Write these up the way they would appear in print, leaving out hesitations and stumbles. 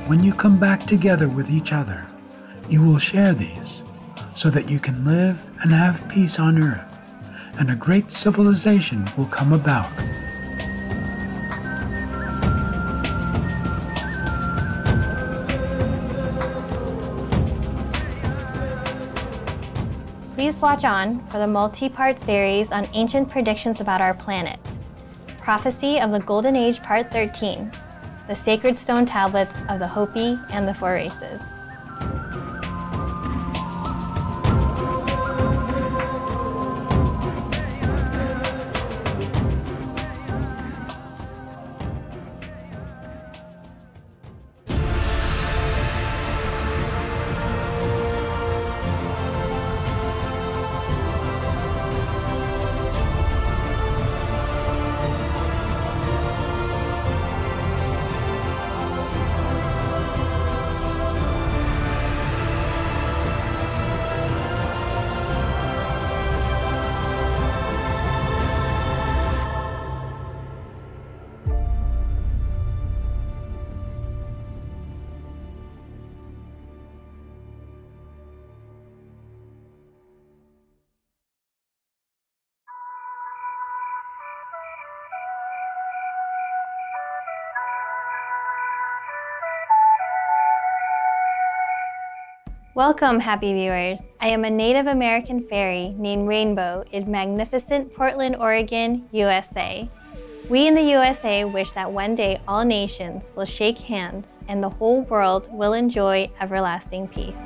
When you come back together with each other, you will share these so that you can live and have peace on earth, and a great civilization will come about. Please watch on for the multi-part series on ancient predictions about our planet. Prophecy of the Golden Age Part 13, the sacred stone tablets of the Hopi and the Four Races. Welcome, happy viewers. I am a Native American fairy named Rainbow in magnificent Portland, Oregon, USA. We in the USA wish that one day all nations will shake hands and the whole world will enjoy everlasting peace.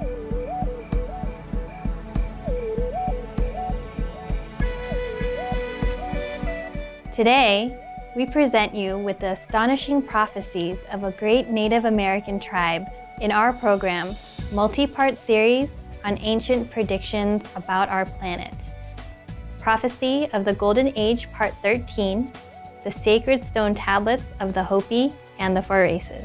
Today, we present you with the astonishing prophecies of a great Native American tribe in our program, multi-part series on ancient predictions about our planet. Prophecy of the Golden Age Part 13, the sacred stone tablets of the Hopi and the Four Races.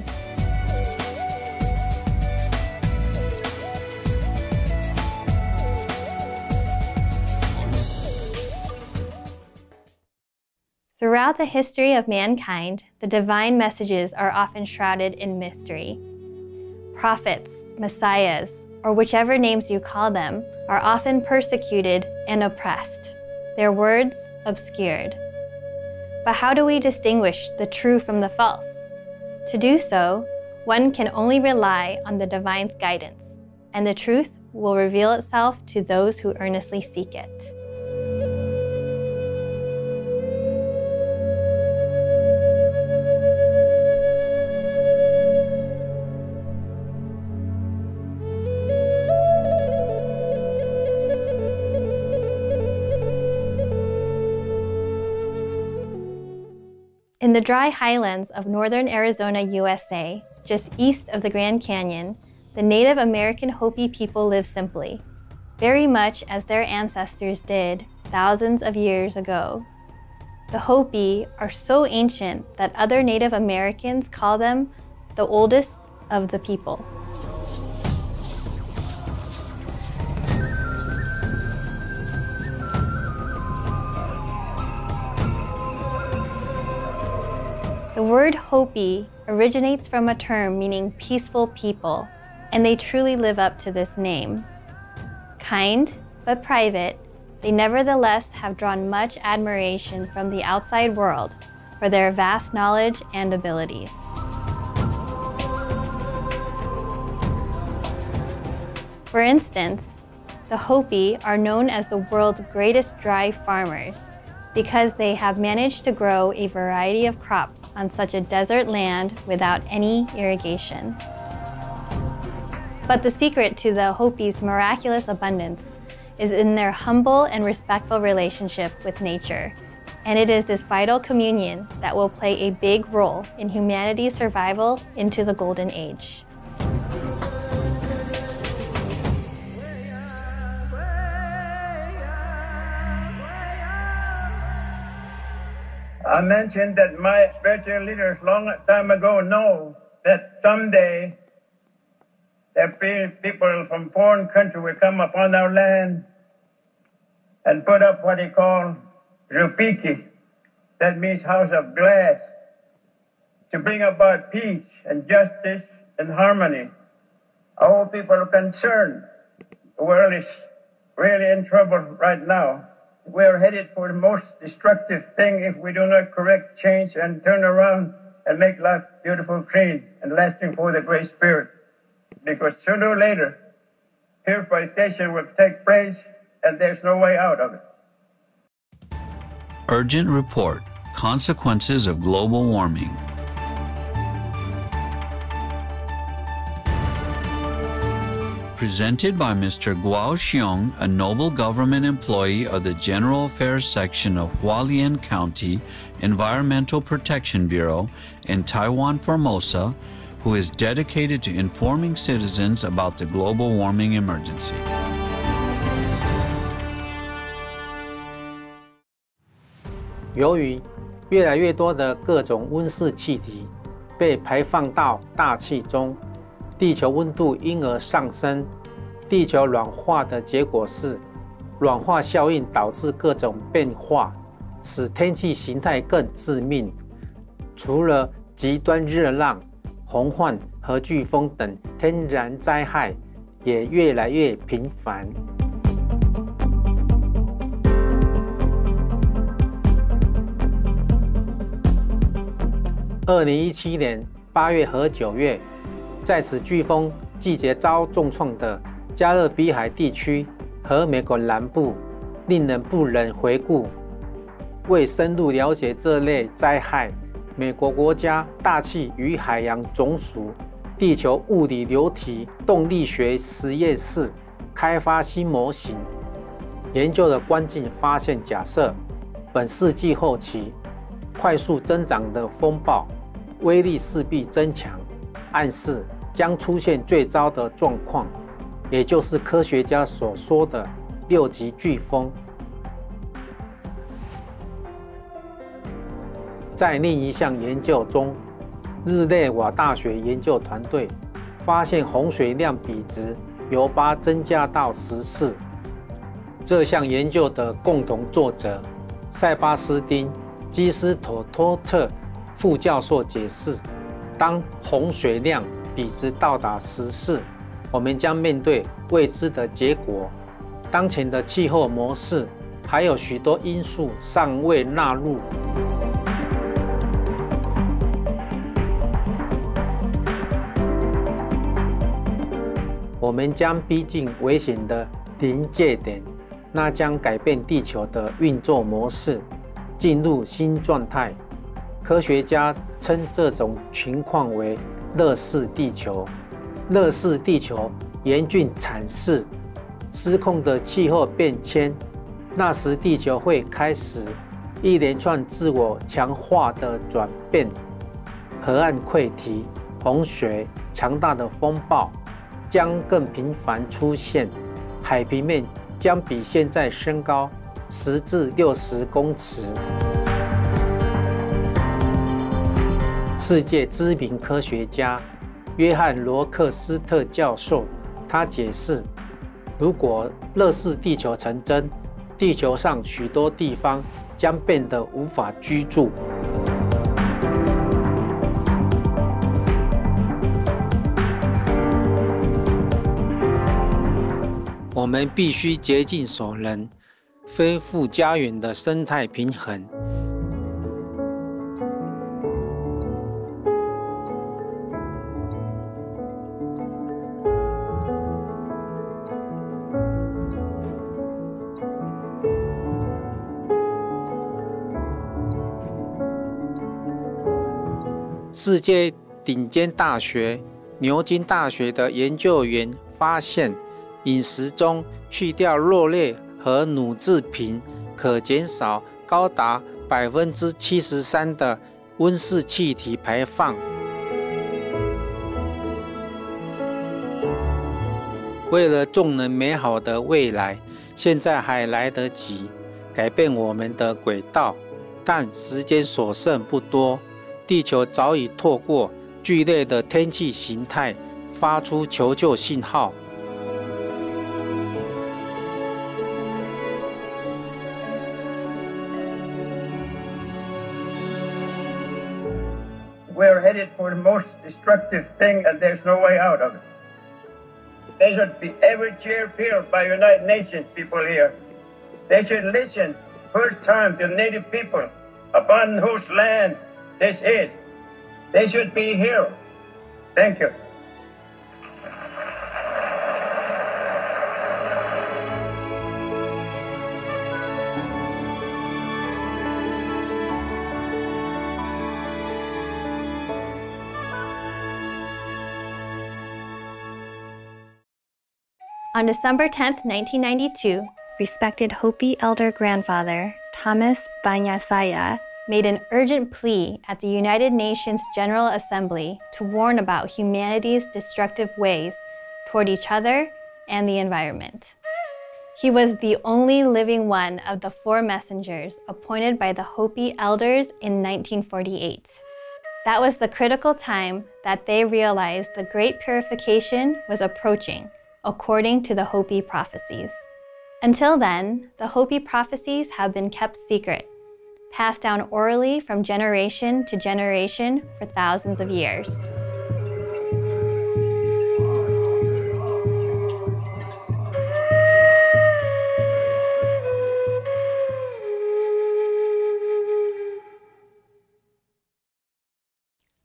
Throughout the history of mankind, the divine messages are often shrouded in mystery. Prophets, messiahs, or whichever names you call them, are often persecuted and oppressed, their words obscured. But how do we distinguish the true from the false? To do so, one can only rely on the divine's guidance, and the truth will reveal itself to those who earnestly seek it. In the dry highlands of northern Arizona, USA, just east of the Grand Canyon, the Native American Hopi people live simply, very much as their ancestors did thousands of years ago. The Hopi are so ancient that other Native Americans call them the oldest of the people. The word Hopi originates from a term meaning peaceful people, and they truly live up to this name. Kind but private, they nevertheless have drawn much admiration from the outside world for their vast knowledge and abilities. For instance, the Hopi are known as the world's greatest dry farmers, because they have managed to grow a variety of crops on such a desert land without any irrigation. But the secret to the Hopi's miraculous abundance is in their humble and respectful relationship with nature, and it is this vital communion that will play a big role in humanity's survival into the Golden Age. I mentioned that my spiritual leaders long time ago know that someday the people from foreign country will come upon our land and put up what they call Rupiki, that means house of glass, to bring about peace and justice and harmony. All people are concerned. The world is really in trouble right now. We are headed for the most destructive thing if we do not correct, change, and turn around and make life beautiful, clean, and lasting for the Great Spirit. Because sooner or later, purification will take place, and there's no way out of it. Urgent report: consequences of global warming. Presented by Mr. Guo Xiong, a noble government employee of the General Affairs Section of Hualien County Environmental Protection Bureau in Taiwan, Formosa, who is dedicated to informing citizens about the global warming emergency. 由于越来越多的各种温室气体被排放到大气中，地球温度因而上升。地球暖化的结果是，暖化效应导致各种变化，使天气形态更致命。除了极端热浪、洪患和飓风等天然灾害也越来越频繁。2017年8月和9月，在此飓风季节遭重创的加勒比海地区和美国南部，令人不忍回顾。为深入了解这类灾害，美国国家大气与海洋总署地球物理流体动力学实验室开发新模型，研究的关键发现假设，本世纪后期快速增长的风暴威力势必增强，暗示将出现最糟的状况，也就是科学家所说的6级飓风。在另一项研究中，日内瓦大学研究团队发现洪水量比值由8增加到14。这项研究的共同作者塞巴斯汀·基斯托托特副教授解释，当洪水量比值到达14，我们将面对未知的结果。当前的气候模式还有许多因素尚未纳入。我们将逼近危险的临界点，那将改变地球的运作模式，进入新状态。科学家称这种情况为热视地球。热视地球严峻阐释失控的气候变迁，那时地球会开始一连串自我强化的转变，河岸溃堤、洪水、强大的风暴将更频繁出现，海平面将比现在升高10至60公尺。世界知名科学家约翰·罗克斯特教授，他解释，如果热视地球成真，地球上许多地方将变得无法居住。我们必须竭尽所能，恢复家园的生态平衡。世界顶尖大学牛津大学的研究员发现，饮食中去掉肉类和乳制品可减少高达73%的温室气体排放。为了众人美好的未来，现在还来得及改变我们的轨道，但时间所剩不多。地球早已透过剧烈的天气形态发出求救信号。we're headed for the most destructive thing and there's no way out of it. They should be every chair filled by United Nations people here. They should listen first time to native people upon whose land this is. They should be here. Thank you. On December 10, 1992, respected Hopi elder grandfather Thomas Banyasaya made an urgent plea at the United Nations General Assembly to warn about humanity's destructive ways toward each other and the environment. He was the only living one of the 4 messengers appointed by the Hopi elders in 1948. That was the critical time that they realized the Great Purification was approaching, according to the Hopi prophecies. Until then, the Hopi prophecies have been kept secret, passed down orally from generation to generation for thousands of years.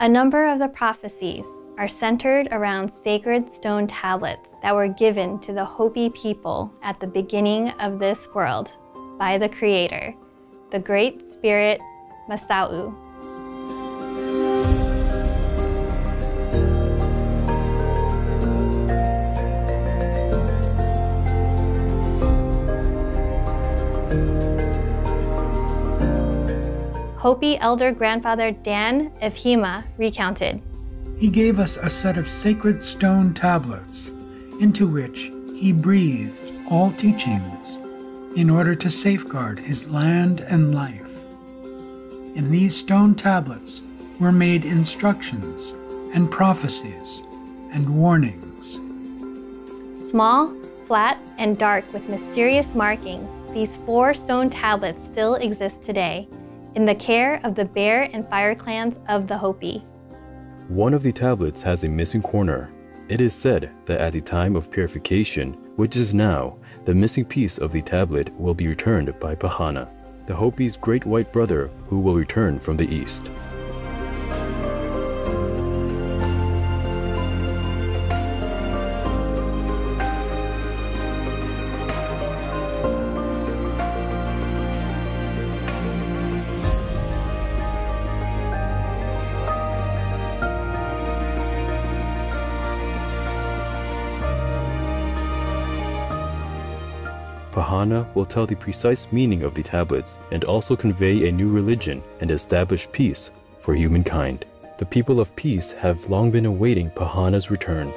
A number of the prophecies are centered around sacred stone tablets that were given to the Hopi people at the beginning of this world by the Creator, the Great Spirit Masau. Hopi elder grandfather Dan Evhima recounted, He gave us a set of sacred stone tablets into which he breathed all teachings in order to safeguard his land and life. In these stone tablets were made instructions and prophecies and warnings. Small, flat, and dark with mysterious markings, these 4 stone tablets still exist today in the care of the Bear and Fire clans of the Hopi. One of the tablets has a missing corner. It is said that at the time of purification, which is now, the missing piece of the tablet will be returned by Pahana, the Hopi's great white brother who will return from the east. Pahana will tell the precise meaning of the tablets and also convey a new religion and establish peace for humankind. The people of peace have long been awaiting Pahana's return.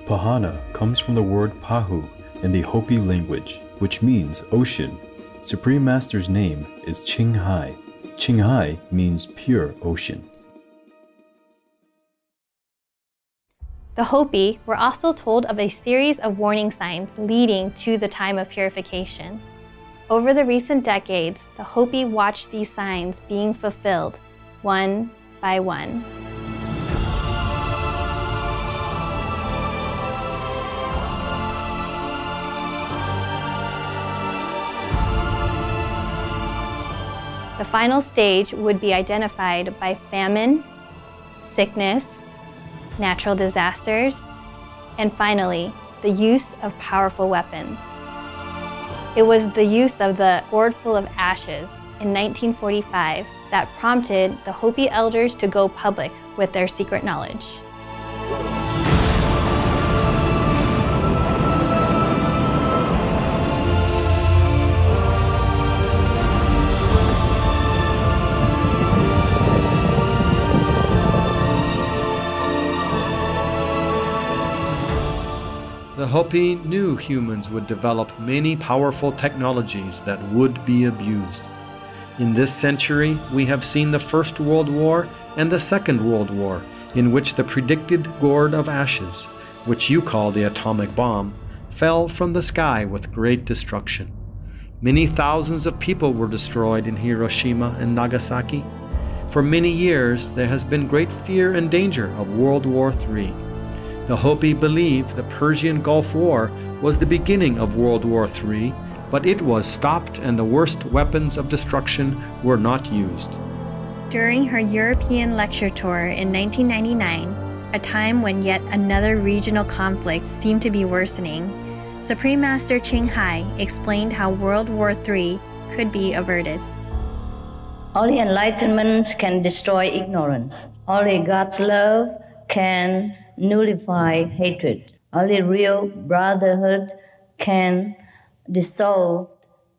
Pahana comes from the word Pahu in the Hopi language, which means ocean. Supreme Master's name is Ching. Ching means pure ocean. The Hopi were also told of a series of warning signs leading to the time of purification. Over the recent decades, the Hopi watched these signs being fulfilled one by one. The final stage would be identified by famine, sickness, natural disasters, and finally, the use of powerful weapons. It was the use of the gourd full of ashes in 1945 that prompted the Hopi elders to go public with their secret knowledge. The Hopi knew humans would develop many powerful technologies that would be abused. In this century, we have seen the First World War and the Second World War, in which the predicted gourd of ashes which you call the atomic bomb, fell from the sky with great destruction. Many thousands of people were destroyed in Hiroshima and Nagasaki. For many years, there has been great fear and danger of World War III. The Hopi believe the Persian Gulf War was the beginning of World War III, but it was stopped and the worst weapons of destruction were not used. During her European lecture tour in 1999, a time when yet another regional conflict seemed to be worsening, Supreme Master Ching explained how World War III could be averted. Only enlightenment can destroy ignorance. Only God's love can nullify hatred. Only real brotherhood can dissolve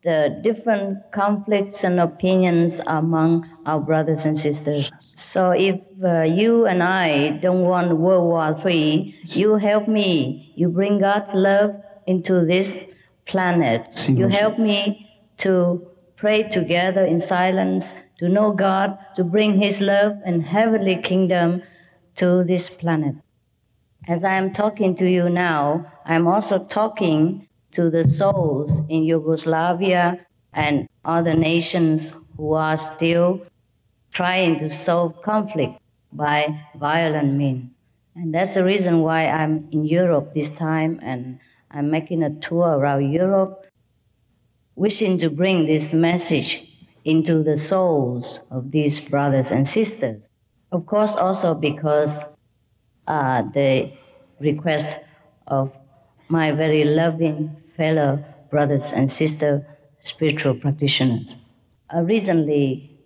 the different conflicts and opinions among our brothers and sisters. So if you and I don't want World War III, you help me. You bring God's love into this planet. You help me to pray together in silence, to know God, to bring His love and heavenly kingdom to this planet. As I am talking to you now, I'm also talking to the souls in Yugoslavia and other nations who are still trying to solve conflict by violent means. And that's the reason why I'm in Europe this time, and I'm making a tour around Europe, wishing to bring this message into the souls of these brothers and sisters. Of course, also because the request of my very loving fellow brothers and sisters, spiritual practitioners. Recently,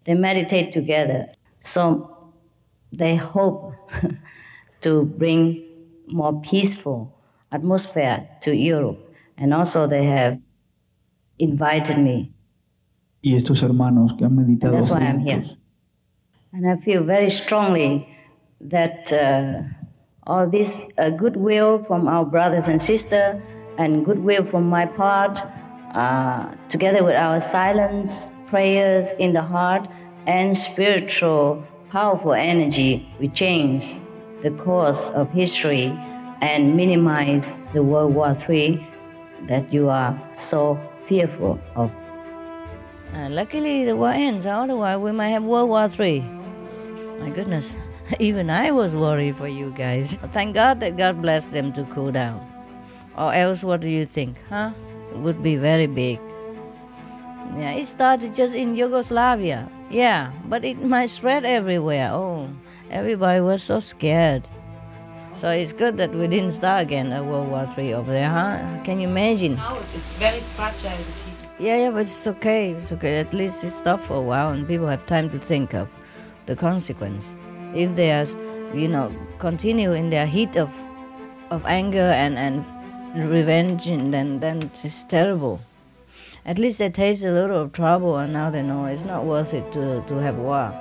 they meditate together, so they hope to bring more peaceful atmosphere to Europe. And also they have invited me. Y estos hermanos que han meditado And that's why I'm juntos. here. And I feel very strongly that all this goodwill from our brothers and sisters and goodwill from my part, together with our silence, prayers in the heart, and spiritual, powerful energy, we change the course of history and minimize the World War III that you are so fearful of. Luckily, the war ends. Otherwise, we might have World War III. My goodness, even I was worried for you guys. Thank God that God blessed them to cool down. Or else, what do you think, huh? It would be very big. Yeah, it started just in Yugoslavia. Yeah, but it might spread everywhere. Oh, everybody was so scared. So it's good that we didn't start again a World War III over there, huh? Can you imagine? No, it's very fragile. Yeah, but it's okay. It's okay. At least it stopped for a while and people have time to think of the consequence. If they are, continue in their heat of anger and revenge, and then it's terrible. At least they taste a little of trouble and now they know it's not worth it to have war.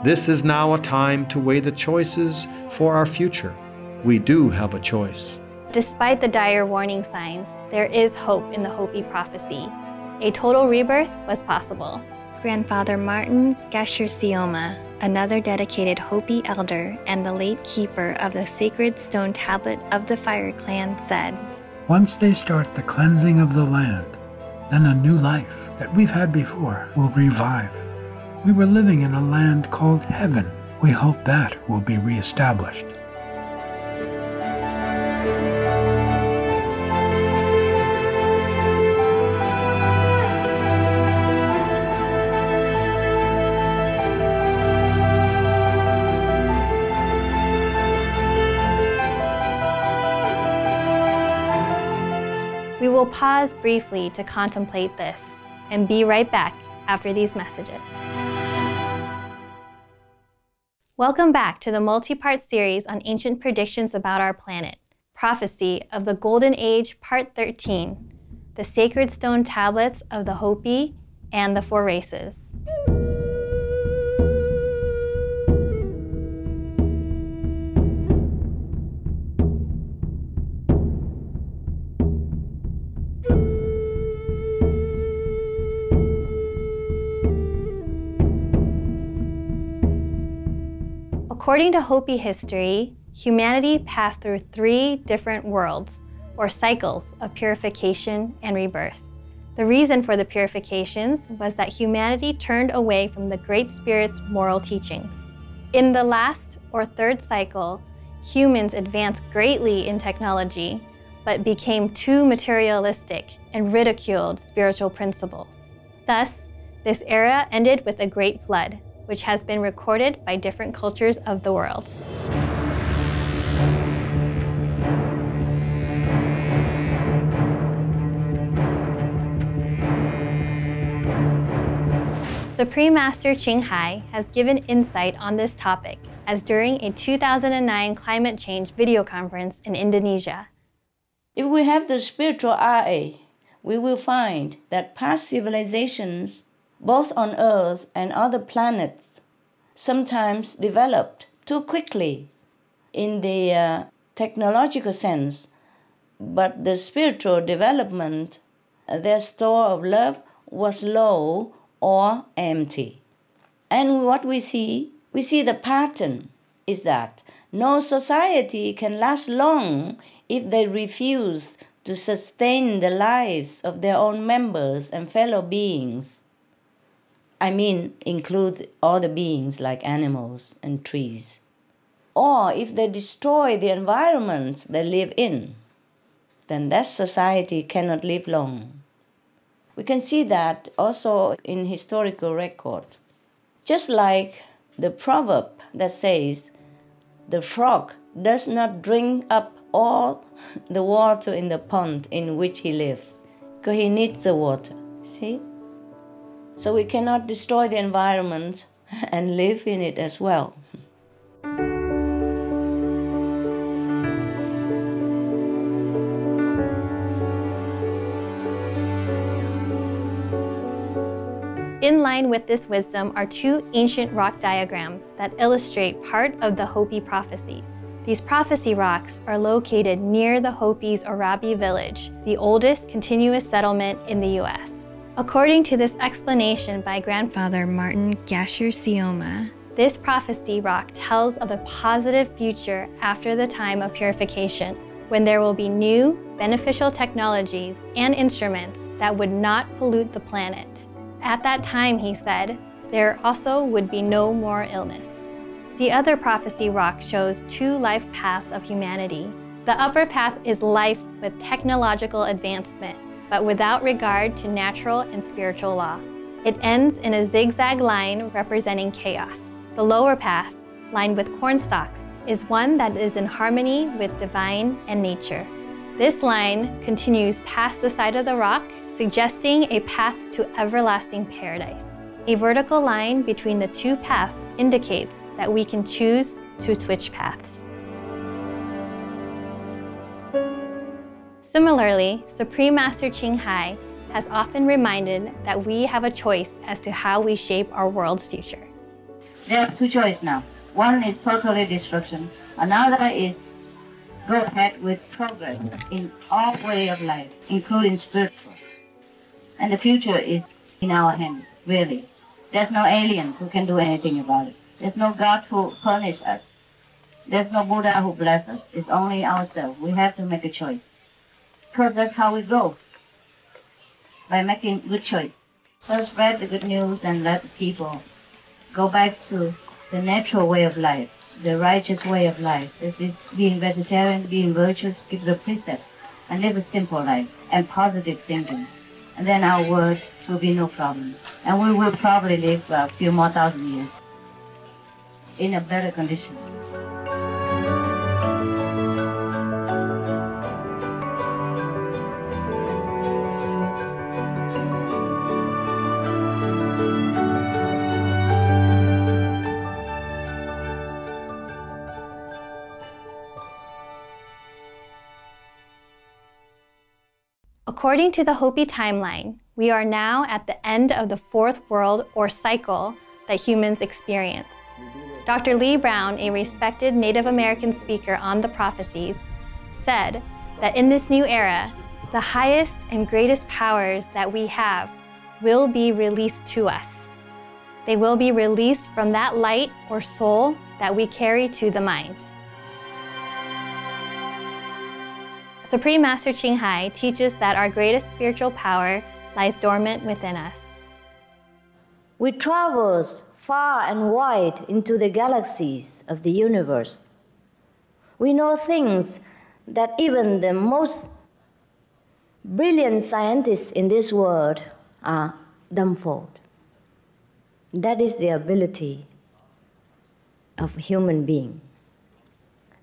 This is now a time to weigh the choices for our future. We do have a choice. Despite the dire warning signs, there is hope in the Hopi prophecy. A total rebirth was possible. Grandfather Martin Gasher-Sioma, another dedicated Hopi elder and the late keeper of the sacred stone tablet of the Fire Clan, said, Once they start the cleansing of the land, then a new life that we've had before will revive. We were living in a land called heaven. We hope that will be reestablished. We will pause briefly to contemplate this and be right back after these messages. Welcome back to the multi-part series on ancient predictions about our planet, Prophecy of the Golden Age, Part 13, the Sacred Stone Tablets of the Hopi and the Four Races. According to Hopi history, humanity passed through 3 different worlds, or cycles, of purification and rebirth. The reason for the purifications was that humanity turned away from the Great Spirit's moral teachings. In the last, or 3rd cycle, humans advanced greatly in technology, but became too materialistic and ridiculed spiritual principles. Thus, this era ended with a great flood, which has been recorded by different cultures of the world. Supreme Master Ching has given insight on this topic as during a 2009 climate change video conference in Indonesia. If we have the spiritual RA, we will find that past civilizations, both on Earth and other planets, sometimes developed too quickly in the technological sense, but the spiritual development, their store of love was low or empty. And what we see the pattern is that no society can last long if they refuse to sustain the lives of their own members and fellow beings. I mean, include all the beings like animals and trees. Or if they destroy the environment they live in, then that society cannot live long. We can see that also in historical record. Just like the proverb that says, the frog does not drink up all the water in the pond in which he lives, because he needs the water, see? So we cannot destroy the environment and live in it as well. In line with this wisdom are 2 ancient rock diagrams that illustrate part of the Hopi prophecies. These prophecy rocks are located near the Hopi's Orabi village, the oldest continuous settlement in the U.S. According to this explanation by grandfather Martin Gasher Sioma, this prophecy rock tells of a positive future after the time of purification, when there will be new, beneficial technologies and instruments that would not pollute the planet. At that time, he said, there also would be no more illness. The other prophecy rock shows 2 life paths of humanity. The upper path is life with technological advancement, but without regard to natural and spiritual law. It ends in a zigzag line representing chaos. The lower path, lined with corn stalks, is one that is in harmony with divine and nature. This line continues past the side of the rock, suggesting a path to everlasting paradise. A vertical line between the 2 paths indicates that we can choose to switch paths. Similarly, Supreme Master Ching has often reminded that we have a choice as to how we shape our world's future. There are 2 choices now. One is totally destruction. Another is go ahead with progress in all way of life, including spiritual. And the future is in our hands, really. There's no aliens who can do anything about it. There's no God who punish us. There's no Buddha who bless us. It's only ourselves. We have to make a choice. Because that's how we grow, by making good choice. So spread the good news and let the people go back to the natural way of life, the righteous way of life. This is being vegetarian, being virtuous, keep the precept, and live a simple life and positive thinking. And then our world will be no problem. And we will probably live a few more thousand years in a better condition. According to the Hopi timeline, we are now at the end of the 4th world or cycle that humans experience. Dr. Lee Brown, a respected Native American speaker on the prophecies, said that in this new era, the highest and greatest powers that we have will be released to us. They will be released from that light or soul that we carry to the mind. Supreme Master Ching teaches that our greatest spiritual power lies dormant within us. We travel far and wide into the galaxies of the universe. We know things that even the most brilliant scientists in this world are dumbfounded. That is the ability of a human being.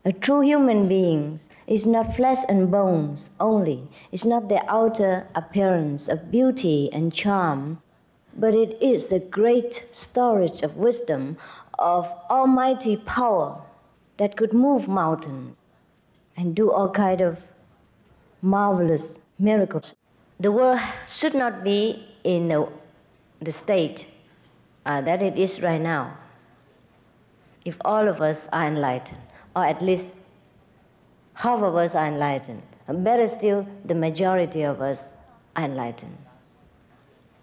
A true human being is not flesh and bones only. It's not the outer appearance of beauty and charm, but it is the great storage of wisdom, of almighty power that could move mountains and do all kinds of marvelous miracles. The world should not be in the state that it is right now if all of us are enlightened, or at least half of us are enlightened. And better still, the majority of us are enlightened.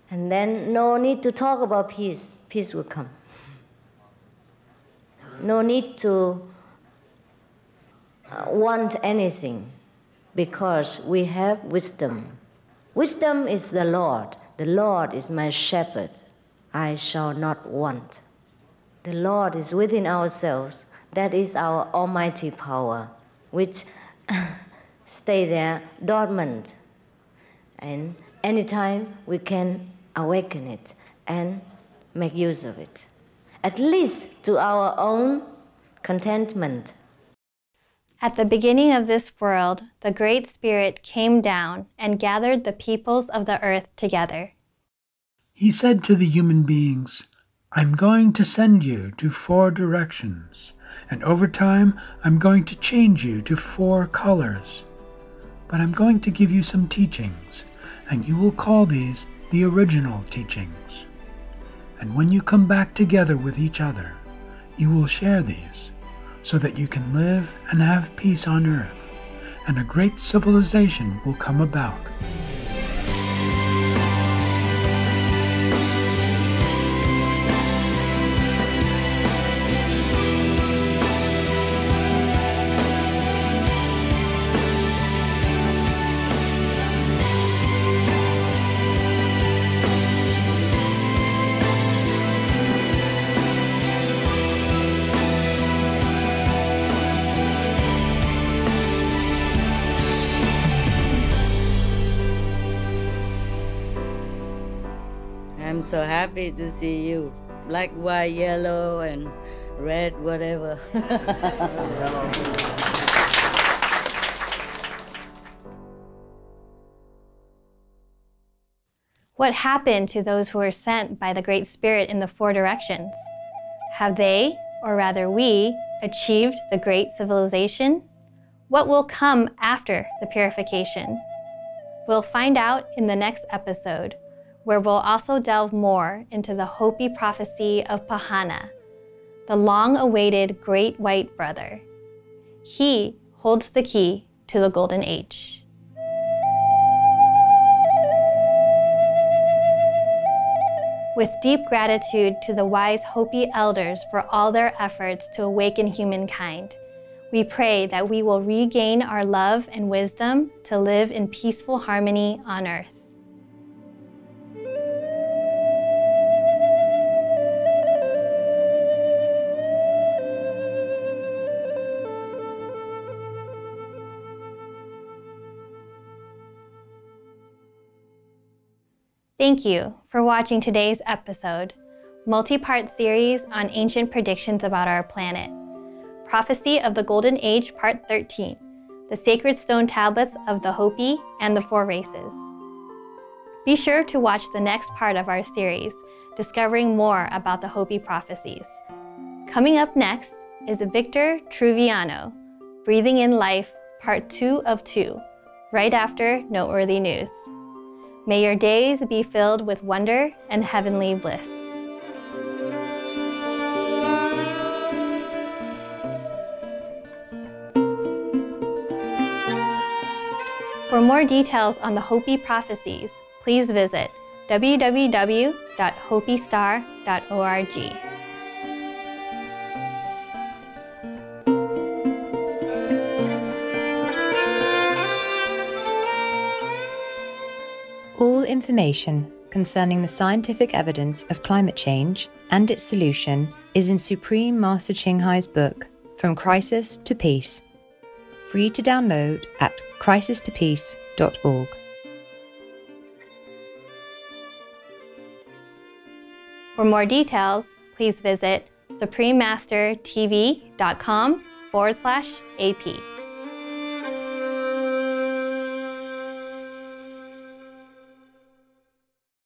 And then no need to talk about peace. Peace will come. No need to want anything, because we have wisdom. Wisdom is the Lord. The Lord is my shepherd. I shall not want. The Lord is within ourselves. That is our almighty power, which stay there dormant. And anytime we can awaken it and make use of it, at least to our own contentment. At the beginning of this world, the Great Spirit came down and gathered the peoples of the earth together. He said to the human beings, I'm going to send you to 4 directions, and over time I'm going to change you to 4 colors. But I'm going to give you some teachings, and you will call these the original teachings. And when you come back together with each other, you will share these, so that you can live and have peace on earth, and a great civilization will come about. I'm so happy to see you. Black, white, yellow, and red, whatever. What happened to those who were sent by the Great Spirit in the 4 directions? Have they, or rather we, achieved the great civilization? What will come after the purification? We'll find out in the next episode, where we'll also delve more into the Hopi prophecy of Pahana, the long-awaited Great White Brother. He holds the key to the Golden Age. With deep gratitude to the wise Hopi elders for all their efforts to awaken humankind, we pray that we will regain our love and wisdom to live in peaceful harmony on earth. Thank you for watching today's episode, multi-part series on ancient predictions about our planet. Prophecy of the Golden Age Part 13, the Sacred Stone Tablets of the Hopi and the 4 Races. Be sure to watch the next part of our series, discovering more about the Hopi prophecies. Coming up next is Victor Truviano, Breathing in Life, Part 2 of 2, right after Noteworthy News. May your days be filled with wonder and heavenly bliss. For more details on the Hopi prophecies, please visit www.hopistar.org. information concerning the scientific evidence of climate change and its solution is in Supreme Master Ching Hai's book, From Crisis to Peace, free to download at crisistopeace.org. For more details, please visit suprememastertv.com/AP.